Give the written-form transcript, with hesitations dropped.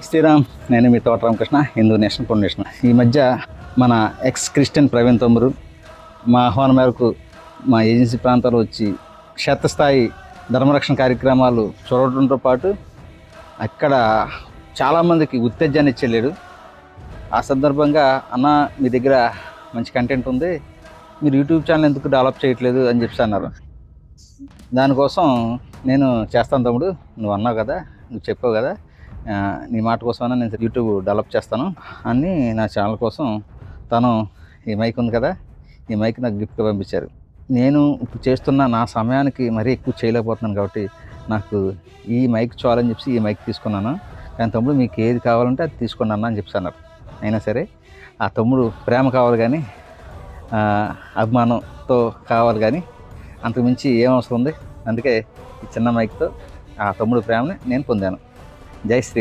శ్రీరామ్, నేను మీ తోట Ramakrishna, Hindu national foundation. ఈ మధ్య మన ఎక్స్ క్రిస్టియన్ ప్రవీణ్ తమ్ముడు మా ఆహ్వానం మేరకు మా ఏజెన్సీ ప్రాంతాల్లో వచ్చి క్షేత్రస్థాయి ధర్మరక్షణ కార్యక్రమాలు చూడటంతో పాటు అక్కడ చాలామందికి ఉత్తేజాన్ని ఇచ్చెళ్ళాడు. ఆ సందర్భంగా అన్న, మీ దగ్గర మంచి కంటెంట్ ఉంది, మీరు యూట్యూబ్ ఛానల్ ఎందుకు డెవలప్ చేయట్లేదు అని చెప్పి అన్నారు. దానికోసం నేను చేస్తాను తమ్ముడు, నువ్వు అన్నావు కదా, నువ్వు చెప్పావు కదా, నీ మాట కోసమైనా నేను యూట్యూబ్ డెవలప్ చేస్తాను అని నా ఛానల్ కోసం తను ఈ మైక్ ఉంది కదా, ఈ మైక్ నాకు గిఫ్ట్గా పంపించారు. నేను ఇప్పుడు చేస్తున్న నా సమయానికి మరీ ఎక్కువ చేయలేకపోతున్నాను కాబట్టి నాకు ఈ మైక్ చాలని చెప్పి ఈ మైక్ తీసుకున్నాను. కానీ తమ్ముడు, మీకు ఏది కావాలంటే అది తీసుకోండి అన్న అని చెప్పి అన్నారు. అయినా సరే ఆ తమ్ముడు ప్రేమ కావాలి కానీ, అభిమానంతో కావాలి కానీ అంతకుమించి ఏం అవసరం ఉంది. అందుకే ఈ చిన్న మైక్తో ఆ తమ్ముడు ప్రేమని నేను పొందాను. జై శ్రీరామ్.